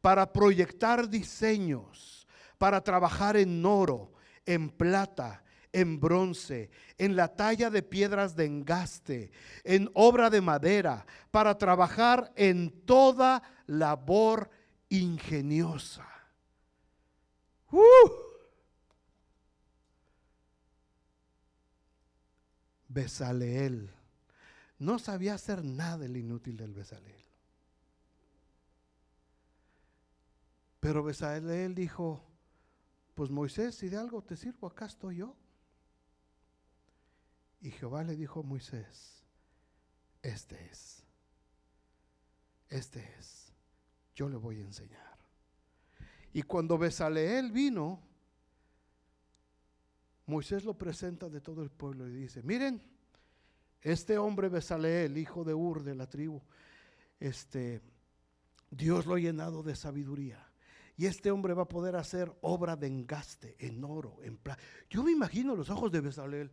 para proyectar diseños, para trabajar en oro, en plata, en bronce, en la talla de piedras de engaste, en obra de madera, para trabajar en toda labor ingeniosa. Bezaleel no sabía hacer nada el inútil del Bezaleel. Pero Bezaleel dijo, pues Moisés, si de algo te sirvo, acá estoy yo. Y Jehová le dijo a Moisés, este es. este es, yo le voy a enseñar. Y cuando Bezaleel vino, Moisés lo presenta de todo el pueblo y dice, miren, este hombre Bezaleel, hijo de Ur de la tribu, Dios lo ha llenado de sabiduría. Y este hombre va a poder hacer obra de engaste en oro, en plata. Yo me imagino los ojos de Bezaleel.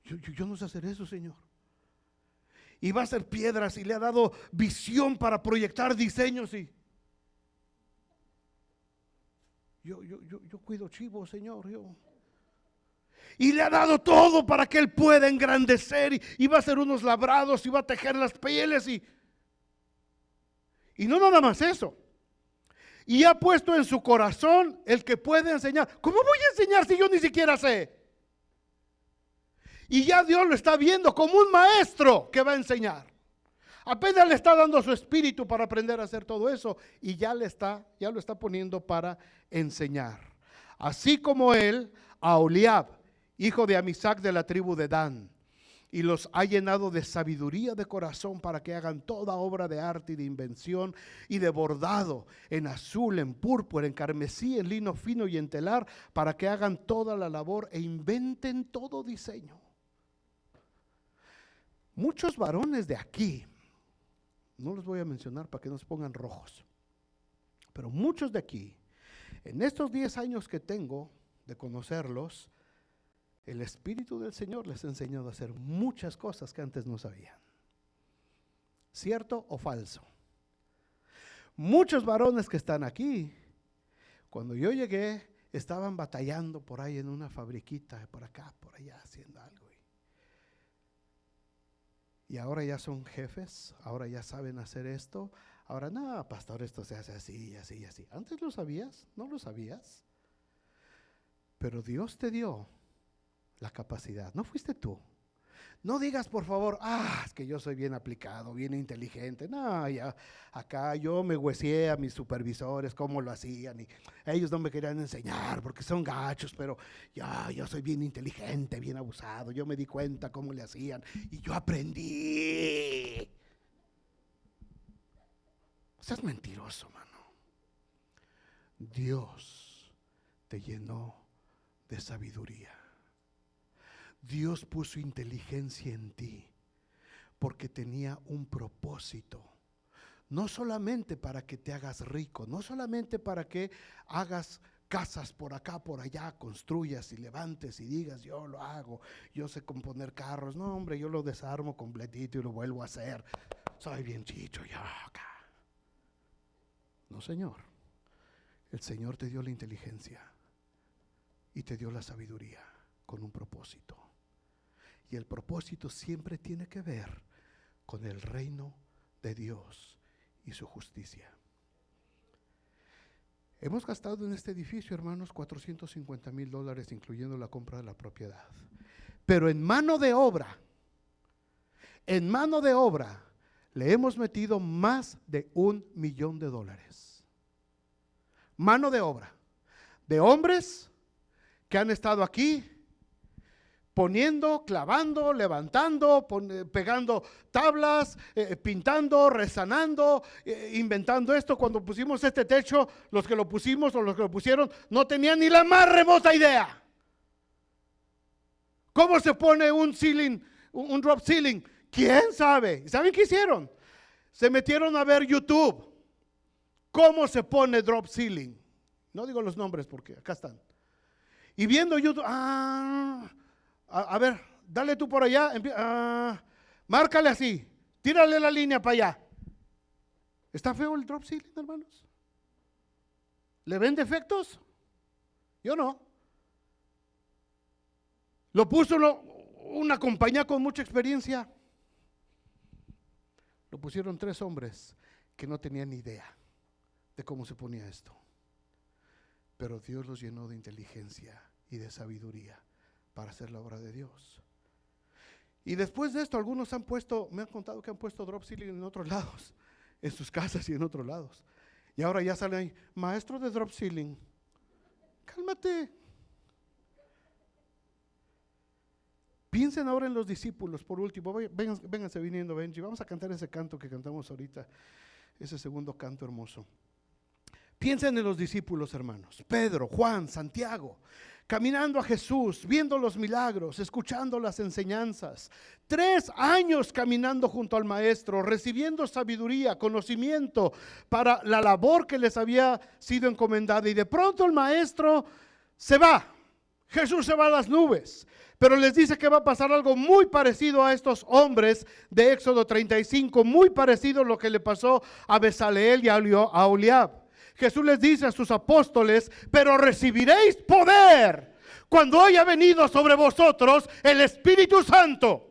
Yo no sé hacer eso, Señor. Y va a hacer piedras y le ha dado visión para proyectar diseños. Y yo cuido chivos, Señor. Y le ha dado todo para que él pueda engrandecer. Y va a hacer unos labrados y va a tejer las pieles. Y no nada más eso. Y ha puesto en su corazón el que puede enseñar. ¿Cómo voy a enseñar si yo ni siquiera sé? Y ya Dios lo está viendo como un maestro que va a enseñar. Apenas le está dando su espíritu para aprender a hacer todo eso. Y ya lo está poniendo para enseñar. Así como él, a Oholiab, hijo de Amisac de la tribu de Dan. Y los ha llenado de sabiduría de corazón para que hagan toda obra de arte y de invención y de bordado en azul, en púrpura, en carmesí, en lino fino y en telar, para que hagan toda la labor e inventen todo diseño. Muchos varones de aquí, no los voy a mencionar para que no se pongan rojos, pero muchos de aquí, en estos 10 años que tengo de conocerlos, el Espíritu del Señor les ha enseñado a hacer muchas cosas que antes no sabían. ¿Cierto o falso? Muchos varones que están aquí, cuando yo llegué, estaban batallando por ahí en una fabriquita, por acá, por allá, haciendo algo. Y ahora ya son jefes, ahora ya saben hacer esto. Ahora, no, pastor, esto se hace así, así, así. Antes lo sabías, no lo sabías. Pero Dios te dio la capacidad, no fuiste tú. No digas por favor, es que yo soy bien aplicado, bien inteligente. No, ya acá yo me hueseé a mis supervisores cómo lo hacían y ellos no me querían enseñar porque son gachos, pero yo soy bien inteligente, bien abusado. Yo me di cuenta cómo le hacían y yo aprendí. O sea, es mentiroso, mano. Dios te llenó de sabiduría. Dios puso inteligencia en ti porque tenía un propósito. No solamente para que te hagas rico, no solamente para que hagas casas por acá, por allá, construyas y levantes y digas, yo lo hago, yo sé componer carros. No, hombre, yo lo desarmo completito y lo vuelvo a hacer. Soy bien chicho, yo acá. No, Señor. El Señor te dio la inteligencia y te dio la sabiduría con un propósito. Y el propósito siempre tiene que ver con el reino de Dios y su justicia. Hemos gastado en este edificio, hermanos, $450,000, incluyendo la compra de la propiedad. Pero en mano de obra, le hemos metido más de $1 millón. Mano de obra, de hombres que han estado aquí, poniendo, clavando, levantando, pegando tablas, pintando, rezanando, inventando esto. Cuando pusimos este techo, los que lo pusimos o los que lo pusieron no tenían ni la más remota idea. ¿Cómo se pone un ceiling, un drop ceiling? ¿Quién sabe? ¿Saben qué hicieron? Se metieron a ver YouTube. ¿Cómo se pone drop ceiling? No digo los nombres porque acá están. Y viendo YouTube, a ver, dale tú por allá, márcale así, tírale la línea para allá. ¿Está feo el drop ceiling, hermanos? ¿Le ven defectos? Yo no. Lo puso una compañía con mucha experiencia. Lo pusieron 3 hombres que no tenían ni idea de cómo se ponía esto. Pero Dios los llenó de inteligencia y de sabiduría para hacer la obra de Dios. Y después de esto, algunos me han contado que han puesto drop ceiling en otros lados, en sus casas y en otros lados. Y ahora ya salen ahí, maestro de drop ceiling. Cálmate. Piensen ahora en los discípulos, por último. Vénganse viniendo, Benji. Vamos a cantar ese canto que cantamos ahorita, ese segundo canto hermoso. Piensen en los discípulos, hermanos. Pedro, Juan, Santiago, caminando a Jesús, viendo los milagros, escuchando las enseñanzas. 3 años caminando junto al Maestro, recibiendo sabiduría, conocimiento para la labor que les había sido encomendada. Y de pronto el Maestro se va. Jesús se va a las nubes. Pero les dice que va a pasar algo muy parecido a estos hombres de Éxodo 35, muy parecido a lo que le pasó a Bezaleel y a Aholiab. Jesús les dice a sus apóstoles: pero recibiréis poder cuando haya venido sobre vosotros el Espíritu Santo.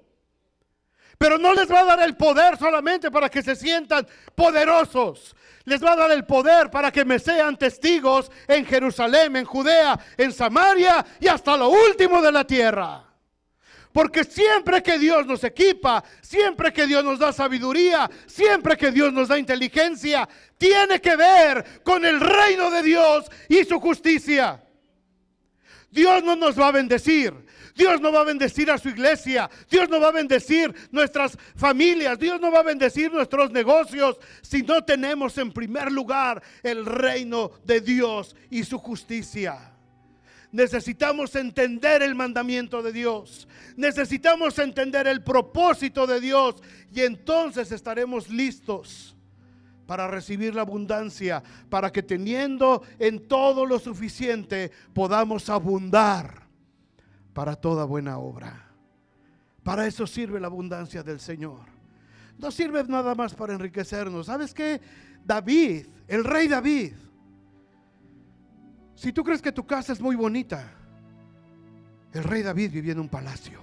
Pero no les va a dar el poder solamente para que se sientan poderosos. Les va a dar el poder para que me sean testigos en Jerusalén, en Judea, en Samaria y hasta lo último de la tierra. Porque siempre que Dios nos equipa, siempre que Dios nos da sabiduría, siempre que Dios nos da inteligencia, tiene que ver con el reino de Dios y su justicia. Dios no nos va a bendecir. Dios no va a bendecir a su iglesia. Dios no va a bendecir nuestras familias. Dios no va a bendecir nuestros negocios si no tenemos en primer lugar el reino de Dios y su justicia. Necesitamos entender el mandamiento de Dios. Necesitamos entender el propósito de Dios. Y entonces estaremos listos para recibir la abundancia, para que teniendo en todo lo suficiente podamos abundar para toda buena obra. Para eso sirve la abundancia del Señor. No sirve nada más para enriquecernos. ¿Sabes qué? David, el rey David, si tú crees que tu casa es muy bonita, el rey David vivía en un palacio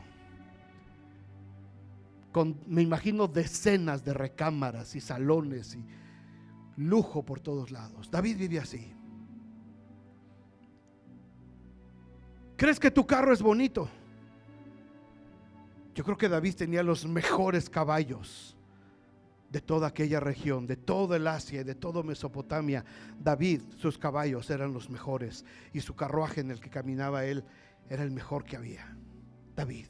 con, me imagino, decenas de recámaras y salones y lujo por todos lados. David vivía así. ¿Crees que tu carro es bonito? Yo creo que David tenía los mejores caballos de toda aquella región, de todo el Asia y de toda Mesopotamia. David, sus caballos eran los mejores y su carruaje en el que caminaba él era el mejor que había. David.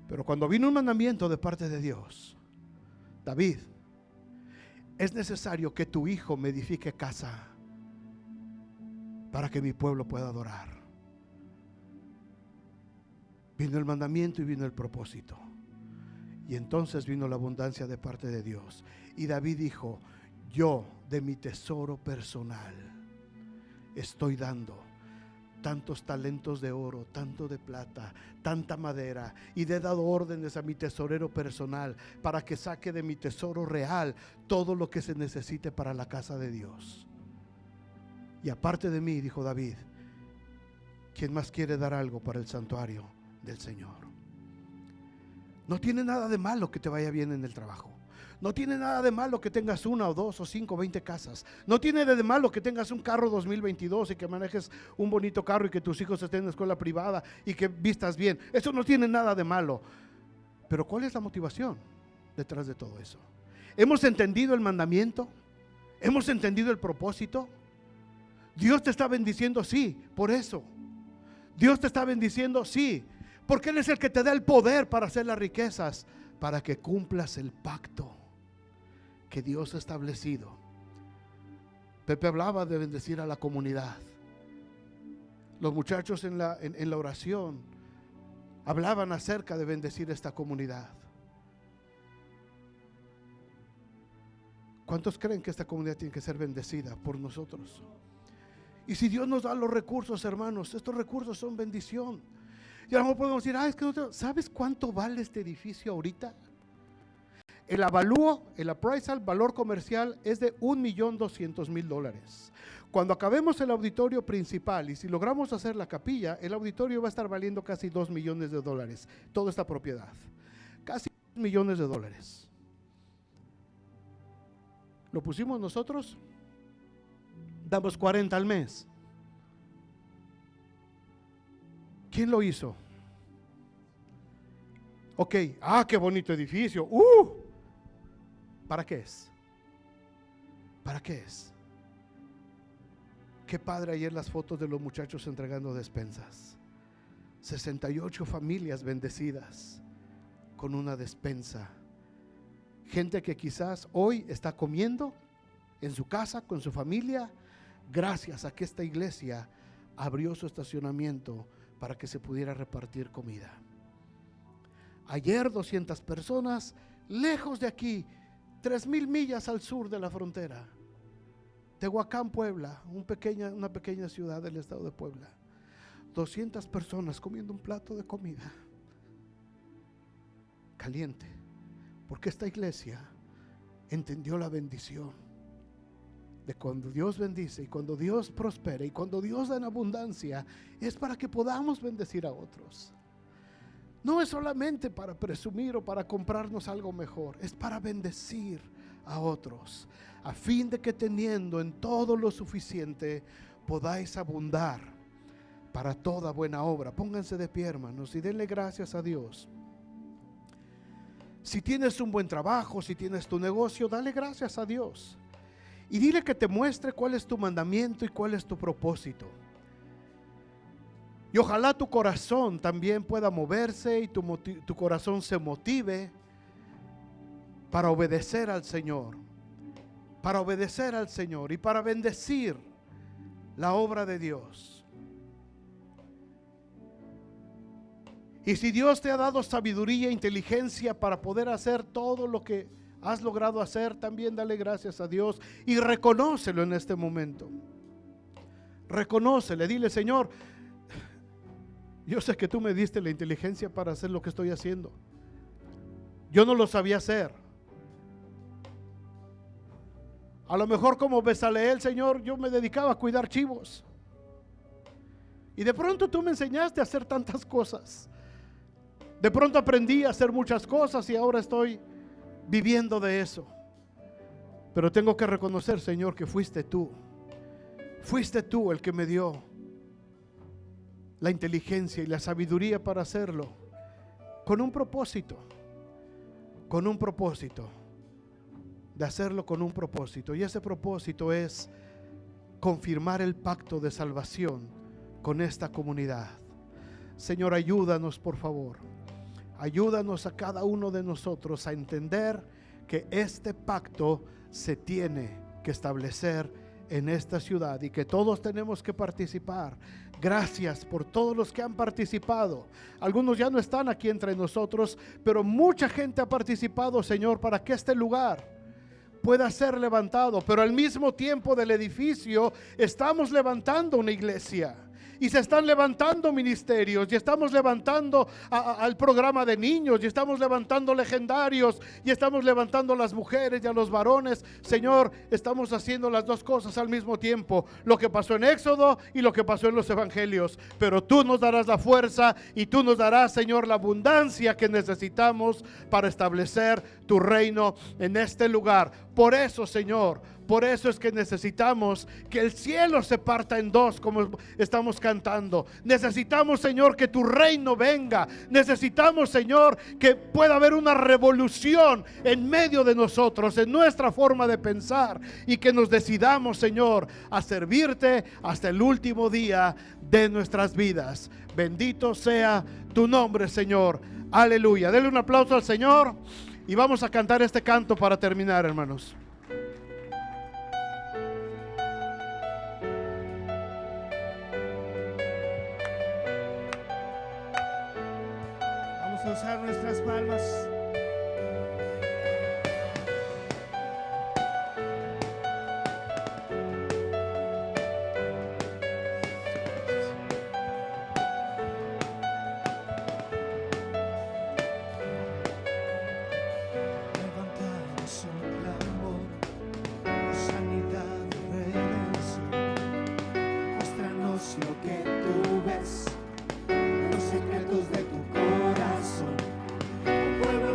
Pero cuando vino un mandamiento de parte de Dios: David, es necesario que tu hijo me edifique casa para que mi pueblo pueda adorar. Vino el mandamiento y vino el propósito. Y entonces vino la abundancia de parte de Dios. Y David dijo: yo de mi tesoro personal estoy dando tantos talentos de oro, tanto de plata, tanta madera, y le he dado órdenes a mi tesorero personal para que saque de mi tesoro real todo lo que se necesite para la casa de Dios. Y aparte de mí, dijo David, ¿quién más quiere dar algo para el santuario del Señor? No tiene nada de malo que te vaya bien en el trabajo. No tiene nada de malo que tengas 1 o 2 o 5 o 20 casas. No tiene de malo que tengas un carro 2022 y que manejes un bonito carro y que tus hijos estén en la escuela privada y que vistas bien. Eso no tiene nada de malo. Pero ¿cuál es la motivación detrás de todo eso? ¿Hemos entendido el mandamiento? ¿Hemos entendido el propósito? Dios te está bendiciendo, sí, por eso. Dios te está bendiciendo, sí, porque Él es el que te da el poder para hacer las riquezas, para que cumplas el pacto que Dios ha establecido. Pepe hablaba de bendecir a la comunidad. Los muchachos en la oración hablaban acerca de bendecir esta comunidad. ¿Cuántos creen que esta comunidad tiene que ser bendecida por nosotros? Y si Dios nos da los recursos, hermanos, estos recursos son bendición. Y a lo mejor podemos decir, es que no ¿sabes cuánto vale este edificio ahorita? El avalúo, el appraisal, valor comercial es de $1,200,000. Cuando acabemos el auditorio principal y si logramos hacer la capilla, el auditorio va a estar valiendo casi $2 millones. Toda esta propiedad, casi $2 millones. ¿Lo pusimos nosotros? Damos 40 al mes. ¿Quién lo hizo? Ok, qué bonito edificio. ¿Para qué es? ¿Para qué es? Qué padre ayer las fotos de los muchachos entregando despensas. 68 familias bendecidas con una despensa. Gente que quizás hoy está comiendo en su casa con su familia, gracias a que esta iglesia abrió su estacionamiento para que se pudiera repartir comida. Ayer 200 personas lejos de aquí, 3,000 millas al sur de la frontera, Tehuacán, Puebla, una pequeña ciudad del estado de Puebla. 200 personas comiendo un plato de comida caliente, porque esta iglesia entendió la bendición de cuando Dios bendice y cuando Dios prospera y cuando Dios da en abundancia, es para que podamos bendecir a otros. No es solamente para presumir o para comprarnos algo mejor, es para bendecir a otros, a fin de que teniendo en todo lo suficiente podáis abundar para toda buena obra. Pónganse de pie, hermanos, y denle gracias a Dios. Si tienes un buen trabajo, si tienes tu negocio, dale gracias a Dios y dile que te muestre cuál es tu mandamiento y cuál es tu propósito. Y ojalá tu corazón también pueda moverse y tu corazón se motive para obedecer al Señor, y para bendecir la obra de Dios. Y si Dios te ha dado sabiduría e inteligencia para poder hacer todo lo que has logrado hacer, también dale gracias a Dios y reconócelo en este momento. Reconócele, dile: Señor, yo sé que tú me diste la inteligencia para hacer lo que estoy haciendo. Yo no lo sabía hacer. A lo mejor como Bezaleel, Señor, yo me dedicaba a cuidar chivos. Y de pronto tú me enseñaste a hacer tantas cosas. De pronto aprendí a hacer muchas cosas y ahora estoy viviendo de eso. Pero tengo que reconocer, Señor, que fuiste tú. Fuiste tú el que me dio la inteligencia y la sabiduría para hacerlo, con un propósito, de hacerlo con un propósito. Y ese propósito es confirmar el pacto de salvación con esta comunidad. Señor, ayúdanos, por favor. Ayúdanos a cada uno de nosotros a entender que este pacto se tiene que establecer en esta ciudad y que todos tenemos que participar. Gracias por todos los que han participado. Algunos ya no están aquí entre nosotros, pero mucha gente ha participado, Señor, para que este lugar pueda ser levantado. Pero al mismo tiempo del edificio estamos levantando una iglesia. Y se están levantando ministerios, y estamos levantando al programa de niños, y estamos levantando legendarios, y estamos levantando a las mujeres y a los varones. Señor, estamos haciendo las dos cosas al mismo tiempo, lo que pasó en Éxodo y lo que pasó en los evangelios. Pero tú nos darás la fuerza y tú nos darás, Señor, la abundancia que necesitamos para establecer tu reino en este lugar. Por eso, Señor, por eso es que necesitamos que el cielo se parta en dos, como estamos cantando. Necesitamos, Señor, que tu reino venga. Necesitamos, Señor, que pueda haber una revolución en medio de nosotros, en nuestra forma de pensar, y que nos decidamos, Señor, a servirte hasta el último día de nuestras vidas. Bendito sea tu nombre, Señor. Aleluya. Denle un aplauso al Señor y vamos a cantar este canto para terminar, hermanos.
Usar nuestras palmas. Levantamos un clamor de sanidad y redención. Muéstranos lo que tú ves, los secretos de tu corazón. Un pueblo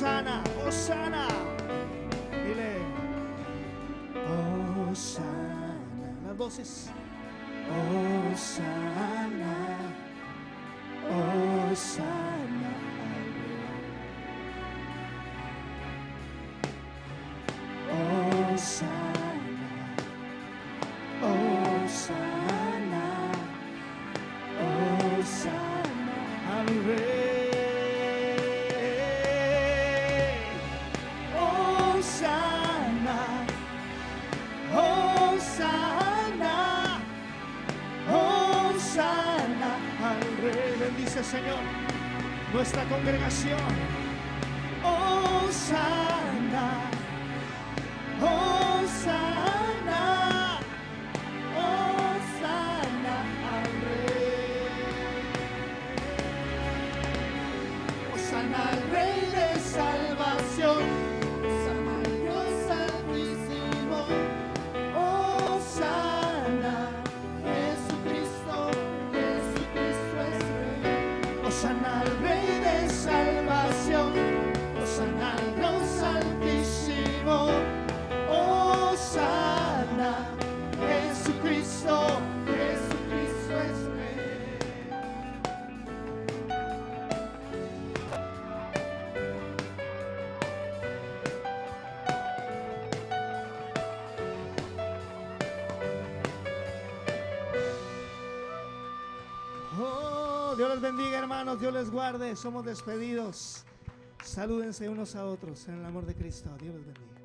Hosana, Hosana. Dile, Hosana. Las voces. Hosana, Hosana. Hosana, Hosana, Hosana al Rey. Hosana, Hosana, Hosana al Rey. Bendice, Señor, nuestra congregación. Hosana, Hosana, Hosana al Rey. Hosana al Rey de salvación. Hosana al Dios altísimo. Hosana, Jesucristo, Jesucristo es Rey. Hosana al Rey de salvación. Hosana al Dios altísimo. Hosana, Jesucristo, Jesucristo es Rey. Oh, Dios les bendiga, hermanos, Dios les guarde. Somos despedidos. Salúdense unos a otros en el amor de Cristo. Dios les bendiga.